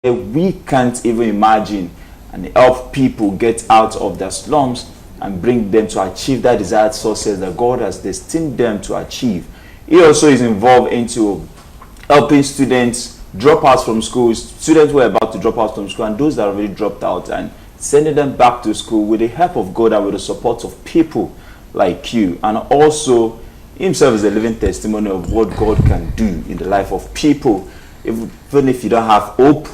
we can't even imagine, and help people get out of their slums and bring them to achieve that desired success that God has destined them to achieve. He also is involved into helping students drop out from schools, students who are about to drop out from school, and those that already dropped out, and sending them back to school with the help of God and with the support of people like you. And also, himself is a living testimony of what God can do in the life of people. Even if you don't have hope,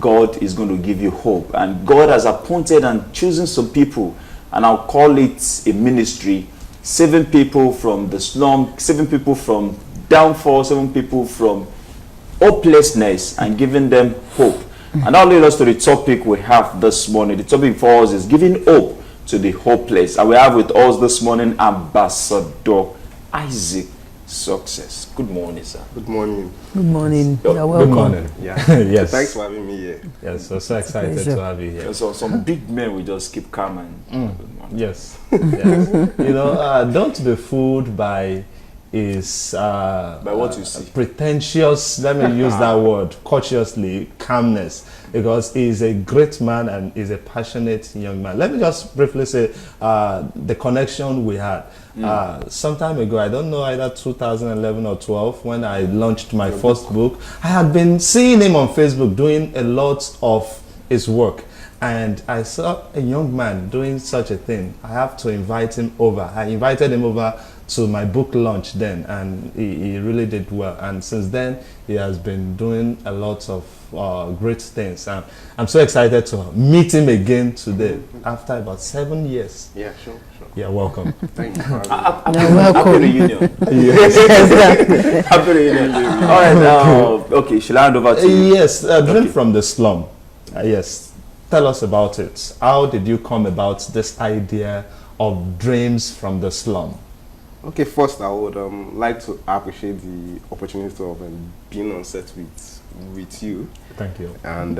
God is going to give you hope. And God has appointed and chosen some people, and I'll call it a ministry, saving people from the slum, saving people from downfall, saving people from hopelessness, and giving them hope. And that leads us to the topic we have this morning. The topic for us is giving hope to the hopeless. And we have with us this morning Ambassador Isaac Success. Good morning, sir. Good morning. Good morning. You're welcome. Good morning. Yeah. Yes. Thanks for having me here. Yes, so excited to have you here. So some big men will just keep calm and Yes. Yes. You know, don't be fooled by his by what you see. pretentious, let me use that word cautiously, calmness, because he's a great man and he's a passionate young man. Let me just briefly say the connection we had. Some time ago, I don't know, either 2011 or 12, when I launched my first book, I had been seeing him on Facebook doing a lot of his work. And I saw a young man doing such a thing. I have to invite him over. I invited him over to my book launch then, and he really did well. And since then, he has been doing a lot of great things. And I'm so excited to meet him again today after about 7 years. Yeah, sure. Yeah, welcome. Thank you for having me. You're welcome. Happy reunion. Exactly. Happy reunion. All right, now, okay, shall I hand over to you? Yes, Dream from the Slum. Yes. Tell us about it. How did you come about this idea of Dreams from the Slum? Okay, first I would like to appreciate the opportunity of being on set with you. Thank you. And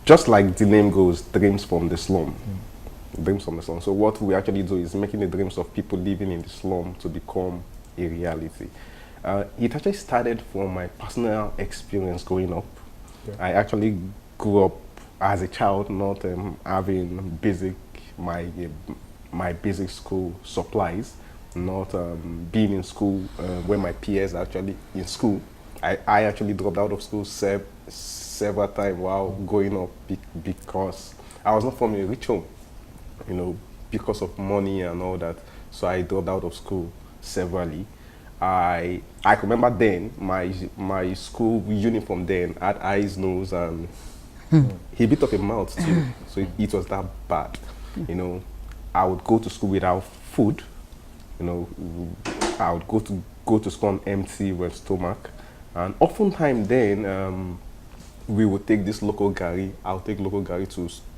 just like the name goes, Dreams from the Slum. Dreams from the Slum. So what we actually do is making the dreams of people living in the slum to become a reality. It actually started from my personal experience growing up. Okay. I actually grew up as a child not having my basic school supplies, not being in school when my peers are actually in school. I actually dropped out of school several times while growing up because I was not from a rich home, you know, because of money and all that. So I dropped out of school severally. I remember then my school uniform then had eyes, nose, and a bit of a mouth too. So it was that bad. You know, I would go to school without food. You know, I would go to school on empty with stomach, and oftentimes then we would take this local gari. I'll take local gari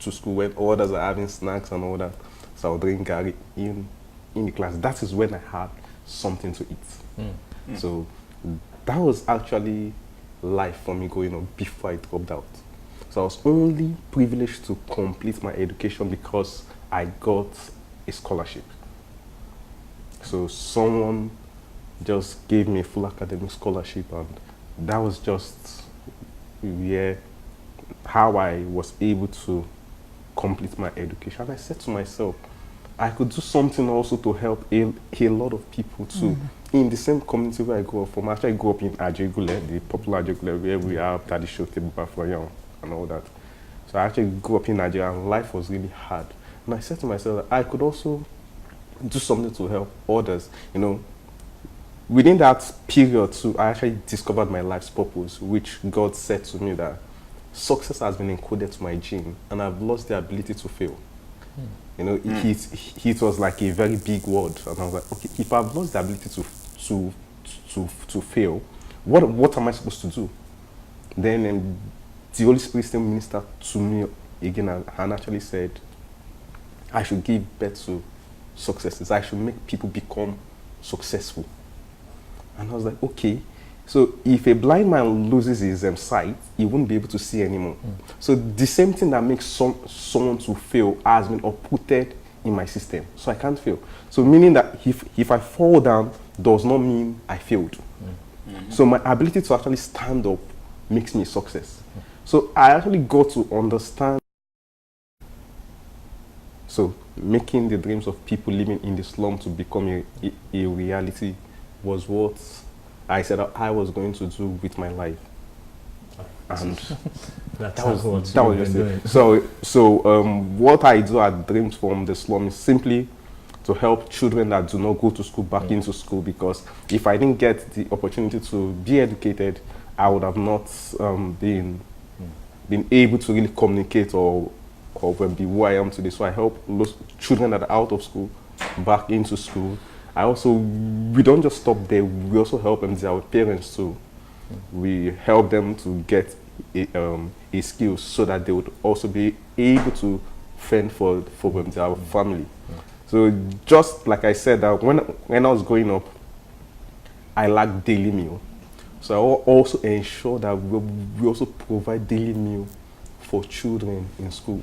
to school when others are having snacks and all that. So I'll drink gari in the class. That is when I had something to eat. So that was actually life for me going on before I dropped out. So I was only privileged to complete my education because I got a scholarship. So someone just gave me a full academic scholarship, and that was just how I was able to complete my education. And I said to myself, I could do something also to help a lot of people too. In the same community where I grew up from. Actually, I grew up in Ajegule, the popular Ajegule, where we have traditional table bafroyan and all that. So I actually grew up in Nigeria, and life was really hard. And I said to myself that I could also do something to help others. You know, within that period too, I actually discovered my life's purpose, which God said to me that success has been encoded to my gene, and I've lost the ability to fail. You know, it was like a very big word, and I was like, okay, if I've lost the ability to fail, what am I supposed to do? Then the Holy Spirit still ministered to me again and actually said, I should give birth to successes. I should make people become successful. And I was like, okay. So if a blind man loses his sight, he won't be able to see anymore. So the same thing that makes someone to fail has been uprooted in my system. So I can't fail. So meaning that if I fall down does not mean I failed. So my ability to actually stand up makes me a success. So I actually got to understand. So making the dreams of people living in the slum to become a reality was what I said I was going to do with my life. And That's that was what that was you've just been it. doing. So what I do at Dreams from the Slum is simply to help children that do not go to school back into school, because if I didn't get the opportunity to be educated, I would have not been able to really communicate or be who I am today. So I help those children that are out of school back into school. We don't just stop there, we also help them, their parents too. We help them to get a skill so that they would also be able to fend for their family. So just like I said, that when I was growing up, I lacked daily meal. So I also ensure that we also provide daily meal for children in school.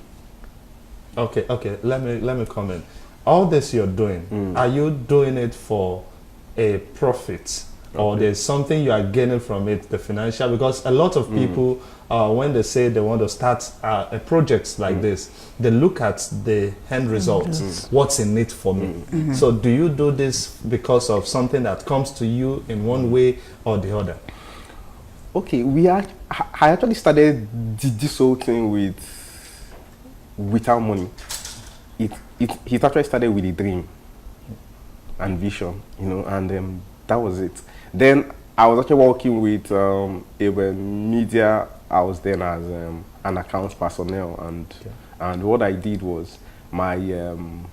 Okay. Let me comment. All this you're doing, are you doing it for a profit, or there's something you are gaining from it, the financial? Because a lot of people, when they say they want to start a project like this, they look at the end result. What's in it for me? So do you do this because of something that comes to you in one way or the other? Okay, I actually started this whole thing without money. It actually started with a dream and vision, and that was it. Then I was actually working with a media. I was then as an accounts personnel, and what I did was my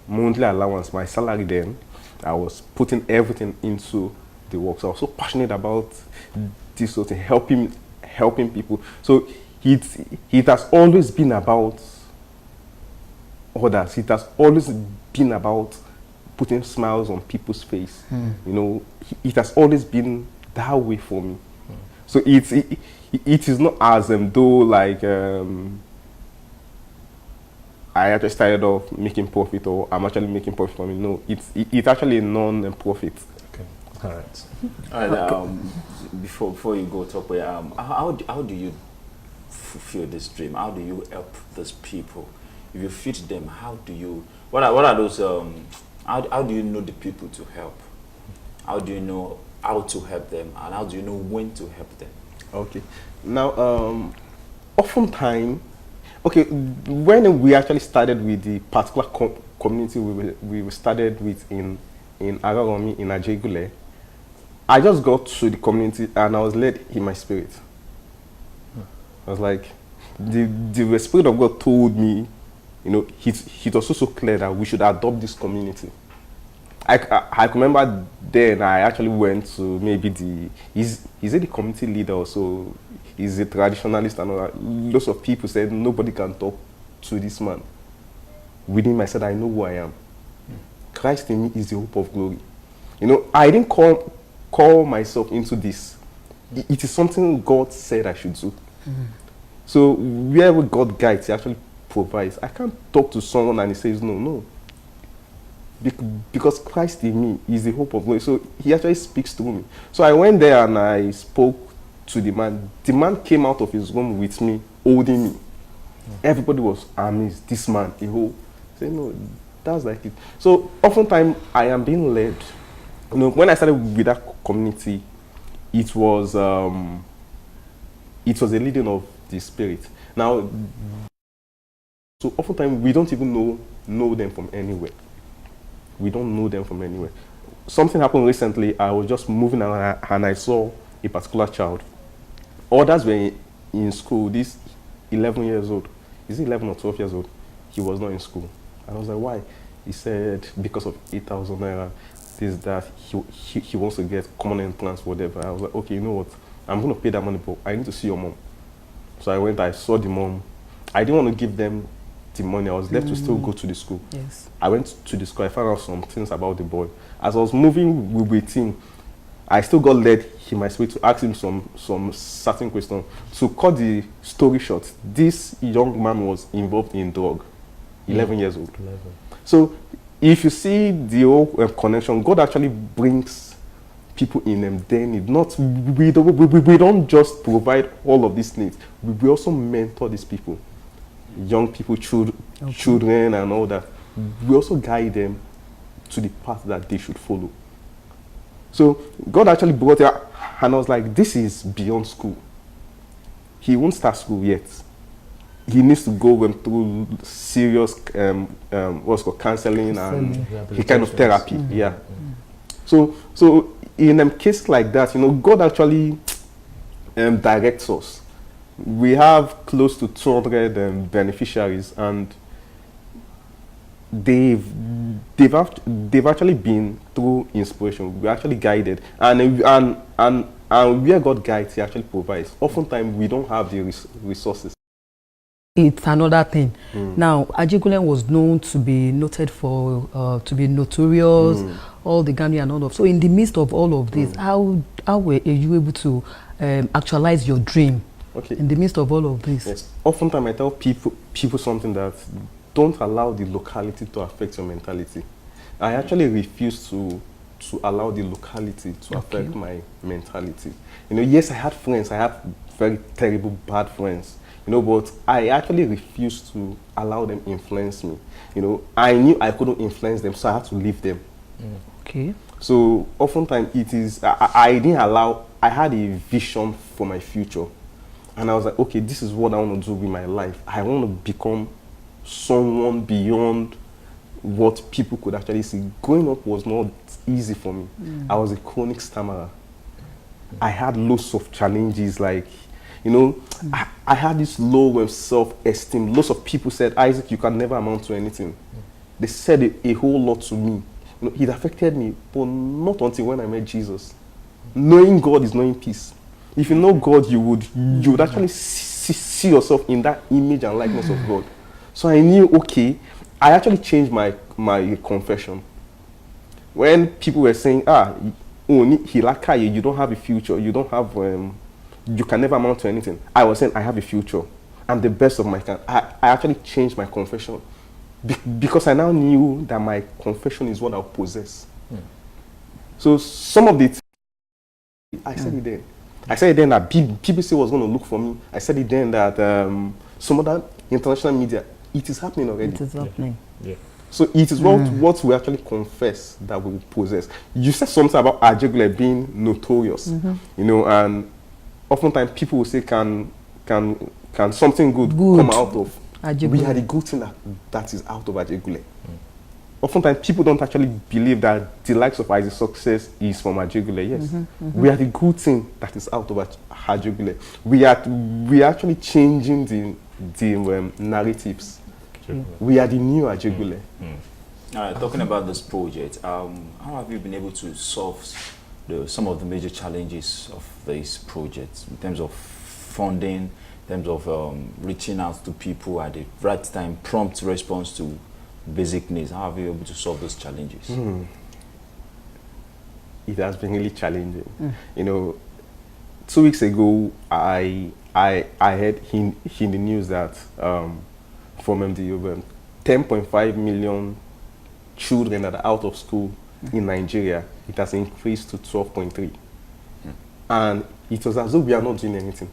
monthly allowance, my salary then, I was putting everything into the work. So I was so passionate about this sort of thing, helping people. So it has always been about others. It has always been about putting smiles on people's face. It has always been that way for me. So it is not as though like I actually started off making profit, or I'm actually making profit from it. No, it's actually a non-profit. Okay, all right. All right. Before you go, Tokwe, how do you fulfill this dream? How do you help those people? If you feed them, how do you? What are those? How do you know the people to help? How do you know how to help them, and how do you know when to help them? Okay. Now, oftentimes, okay, when we actually started with the particular community we started with in Agaromi, in Ajegule, I just got to the community and I was led in my spirit. I was like, the Spirit of God told me, it was so clear that we should adopt this community. I remember then I actually went to maybe is it the community leader or so? Is a traditionalist, and all that. Lots of people said nobody can talk to this man. Within me, I said, I know who I am. Christ in me is the hope of glory. I didn't call myself into this. It is something God said I should do. So wherever God guides, He actually provides. I can't talk to someone and He says no. Because Christ in me is the hope of glory. So He actually speaks to me. So I went there and I spoke to the man. The man came out of his room with me, holding me. Everybody was amazed. This man, say no, that's like it. So oftentimes I am being led. When I started with that community, it was a leading of the Spirit. Now, so oftentimes we don't even know them from anywhere. We don't know them from anywhere. Something happened recently. I was just moving around and I saw a particular child. Others were in school. This 11 years old. Is he 11 or 12 years old? He was not in school. And I was like, why? He said because of 8,000 naira, this, that, he wants to get common entrance, whatever. I was like, okay, you know what? I'm going to pay that money, but I need to see your mom. So I went, I saw the mom. I didn't want to give them the money. I was left to still go to the school. Yes. I went to the school. I found out some things about the boy. As I was moving with him, I still got led in my spirit to ask him some certain questions. To cut the story short, this young man was involved in drug, 11 years old. 11. So if you see the whole connection, God actually brings people in their need. Not we don't just provide all of these needs. We also mentor these people, young people, children, and all that. We also guide them to the path that they should follow. So God actually brought it, and I was like, this is beyond school. He won't start school yet. He needs to go through serious what's called counseling and he kind of therapy. Yeah. So in cases like that, God actually directs us. We have close to 200 beneficiaries, and they've actually been through inspiration. We're actually guided, and where God guides, He actually provides. Oftentimes we don't have the resources. It's another thing. Now, Ajegunle was known to be noted for to be notorious, all the Ghanaian and all of. So, in the midst of all of this, how were you able to actualize your dream? Okay. In the midst of all of this. Yes. Oftentimes I tell people something that don't allow the locality to affect your mentality. I actually refuse to allow the locality to affect my mentality. Yes, I had friends. I had very terrible, bad friends. But I actually refused to allow them influence me. I knew I couldn't influence them, so I had to leave them. Okay. So oftentimes it is, I didn't allow, I had a vision for my future. And I was like, okay, this is what I want to do with my life. I want to become someone beyond what people could actually see. Growing up was not easy for me. I was a chronic stammerer. I had lots of challenges, like, I had this low self-esteem. Lots of people said, Isaac, you can never amount to anything. They said a whole lot to me. It affected me, but not until when I met Jesus. Knowing God is knowing peace. If you know God, you would actually see yourself in that image and likeness of God. So I knew, okay, I actually changed my confession. When people were saying, you don't have a future, you don't have, you can never amount to anything, I was saying, I have a future. I'm the best of my kind. I actually changed my confession because I now knew that my confession is what I'll possess. So some of the things, I said it then. I said it then that BBC was going to look for me. I said it then that some other international media, it is happening already. It is happening. Yeah. So it is what we actually confess that we will possess. You said something about Ajegunle being notorious, and oftentimes people will say, can something good come out of Ajegunle? We are the good thing that is out of Ajegunle. Oftentimes people don't actually believe that the likes of Isaac's success is from Ajegunle. Yes, we are the good thing that is out of Ajegunle. We are actually changing the narratives. We are the new Ajegunle. All right, talking about this project, how have you been able to solve some of the major challenges of this project in terms of funding, in terms of reaching out to people at the right time, prompt response to basic needs? How have you been able to solve those challenges? It has been really challenging. 2 weeks ago, I heard in the news that from MDU, 10.5 million children that are out of school in Nigeria. It has increased to 12.3. And it was as though we are not doing anything.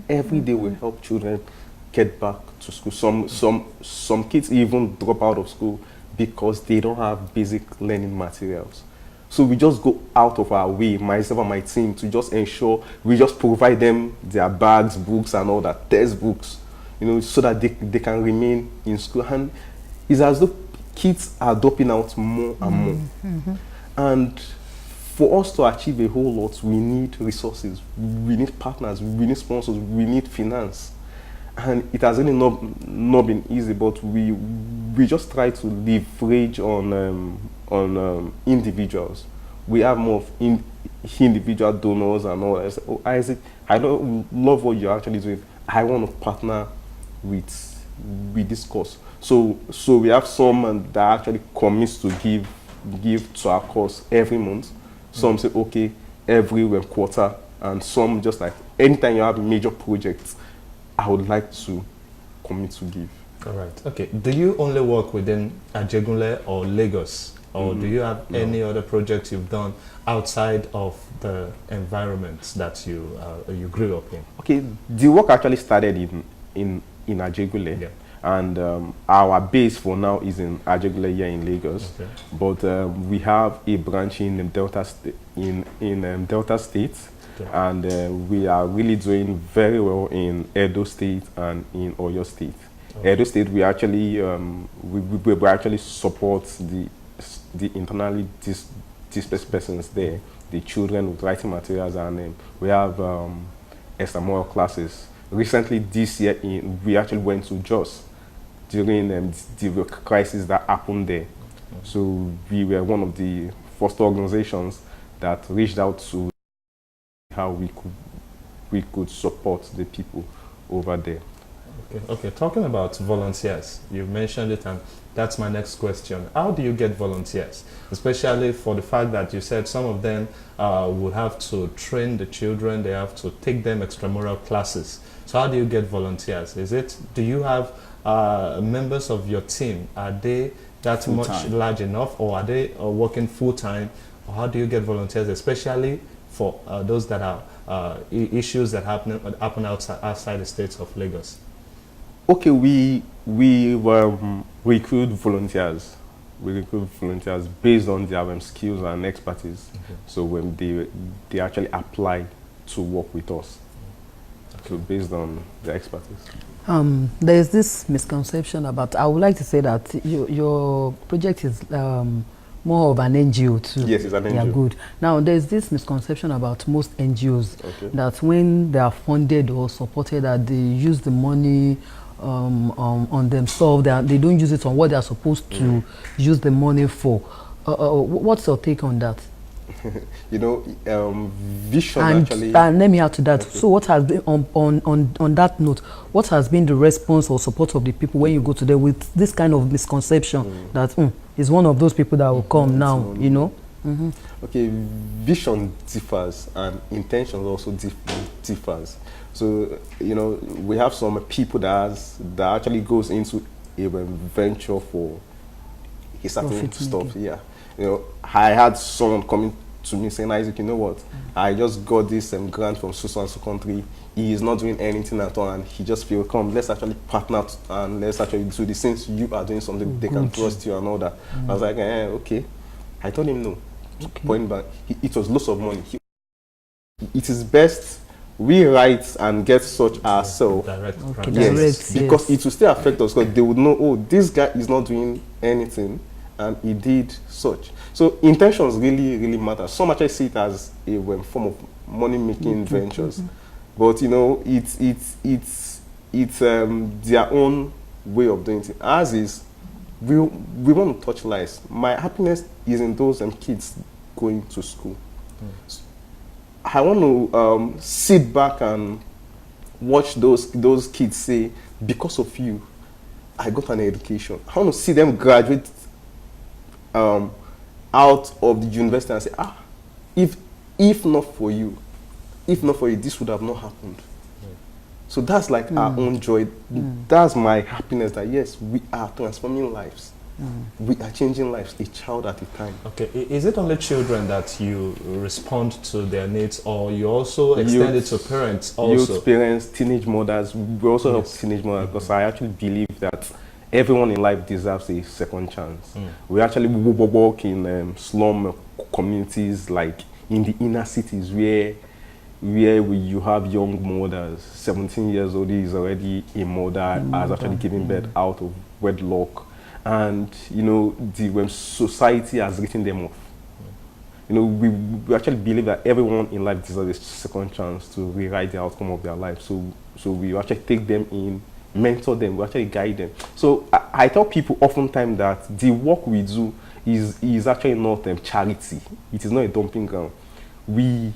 Every day we help children get back to school. Some kids even drop out of school because they don't have basic learning materials. So we just go out of our way, myself and my team, to just ensure we just provide them their bags, books and all that, textbooks, so that they can remain in school. And it's as though kids are dropping out more and more. And for us to achieve a whole lot, we need resources, we need partners, we need sponsors, we need finance. And it has really not been easy, but we just try to leverage on individuals. We have more of individual donors and all that. Oh, Isaac, I love what you're actually doing. I want to partner with this cause. So we have some that actually commits to give to our cause every month. Some say, okay, every quarter, and some just like, anytime you have a major project, I would like to commit to give. All right. Okay. Do you only work within Ajegunle or Lagos or do you have any other projects you've done outside of the environments that you grew up in? Okay, the work actually started in Ajegule. Yeah. And our base for now is in Ajegule here in Lagos, Okay. but we have a branch in Delta Delta State, Okay. and we are really doing very well in Edo State and in Oyo State. Okay. Edo State, we actually we actually support the internally displaced persons there, the children with writing materials, and we have extramural classes. Recently, this year, we actually went to Jos during the crisis that happened there. So we were one of the first organizations that reached out to how we could support the people over there. Okay. Talking about volunteers, you mentioned it, and that's my next question. How do you get volunteers? Especially for the fact that you said some of them would have to train the children, they have to take them extramural classes. So how do you get volunteers? Do you have members of your team? Are they that much large enough, or are they working full-time? Or how do you get volunteers, especially for those that are issues that happen outside the states of Lagos? Okay, we recruit volunteers. We recruit volunteers based on their skills and expertise. Okay. So when they actually apply to work with us, so based on the expertise. There is this misconception about. I would like to say that your project is more of an NGO too. Yes, it's an NGO. Yeah, good. Now, there's this misconception about most NGOs that when they are funded or supported, that they use the money on themselves. They don't use it on what they are supposed to use the money for. What's your take on that? Vision actually. And let me add to that. Okay. So what has been on that note, what has been the response or support of the people when you go to them with this kind of misconception that is one of those people that will come now, you know? Okay, vision differs and intention also differs. So, we have some people that actually goes into a venture for a certain stuff. Yeah. I had someone coming to me saying, Isaac, you know what? I just got this grant from so and so country. He is not doing anything at all, and he just feel, come, let's actually partner and let's actually do this. Since you are doing something, they can trust you and all that. I was like, okay. I told him no. Point back, it was lots of money. It is best we write and get such ourselves. Direct. Yes, because it will still affect us, because they would know, oh, this guy is not doing anything and he did such. So intentions really, really matter. Some actually see it as a form of money-making ventures, but it's their own way of doing it. Ours is we want to touch lives. My happiness is in those kids going to school. I want to sit back and watch those kids say, because of you, I got an education. I want to see them graduate out of the university and say, if not for you, this would have not happened. So that's like our own joy. That's my happiness, that yes, we are transforming lives. We are changing lives, a child at a time. Okay, is it only children that you respond to their needs, or you also extend it to parents also? Youth, parents, teenage mothers. We also help teenage mothers, because I actually believe that everyone in life deserves a second chance. We actually work in slum communities, like in the inner cities, where you have young mothers. 17 years old is already a mother, has actually given birth out of wedlock. And when society has written them off, we actually believe that everyone in life deserves a second chance to rewrite the outcome of their life. So we actually take them in, mentor them, we actually guide them. So I tell people oftentimes that the work we do is actually not charity. It is not a dumping ground. We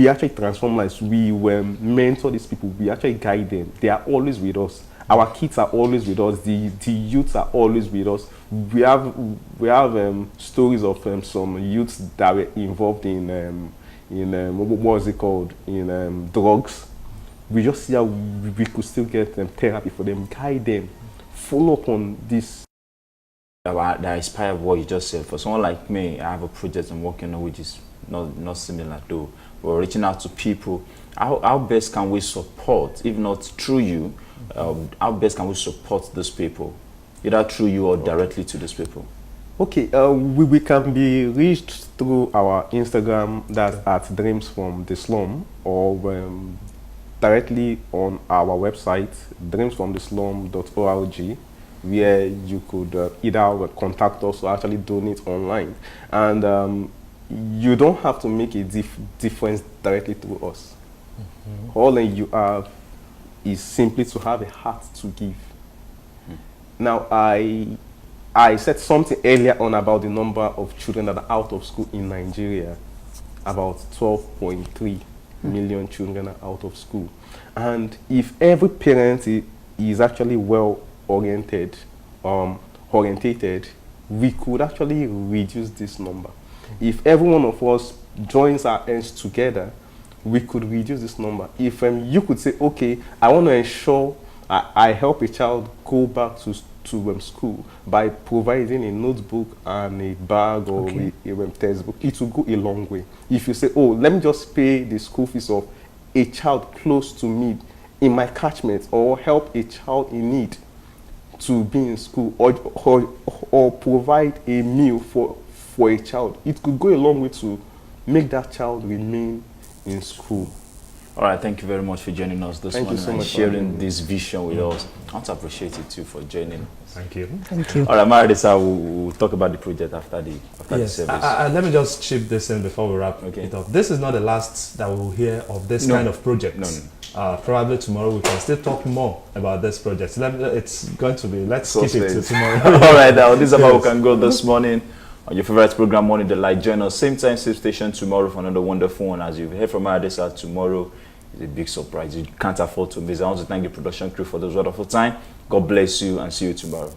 actually transform lives. We mentor these people. We actually guide them. They are always with us. Our kids are always with us. The youths are always with us. We have stories of some youths that were involved in what was it called, in drugs. We just see how we could still get therapy for them, guide them, follow up on this that inspire what you just said. For someone like me, I have a project I'm working on which is not similar though. We're reaching out to people. How best can we support, if not through you, how best can we support those people, either through you or directly to those people? Okay, we can be reached through our Instagram, that's at Dreams from the Slum, or directly on our website, dreamsfromtheslum.org, where you could either contact us or actually donate online. And you don't have to make a difference directly through us. All you have is simply to have a heart to give. Now, I said something earlier on about the number of children that are out of school in Nigeria. About 12.3 million children are out of school. And if every parent is actually well orientated, we could actually reduce this number. If every one of us joins our hands together, we could reduce this number. If you could say, okay, I want to ensure I help a child go back to school by providing a notebook and a bag or a textbook, it will go a long way. If you say, oh, let me just pay the school fees of a child close to me in my catchment, or help a child in need to be in school, or provide a meal for a child, it could go a long way to make that child remain in school. All right, thank you very much for joining us this morning and sharing this vision with us. I want to appreciate you too for joining us. Thank you. Thank you. All right, Maradisa, we'll talk about the project after the service. Let me just chip this in before we wrap it up. This is not the last that we'll hear of this kind of project. No. Probably tomorrow we can still talk more about this project. It's going to be, let's keep it to tomorrow. All right, now this is how we can go this morning on your favorite program, Morning Delight. Join us same time, same station tomorrow for another wonderful one. As you've heard from Maradisa, tomorrow is a big surprise. You can't afford to miss. I want to thank the production crew for this wonderful time. God bless you and see you tomorrow.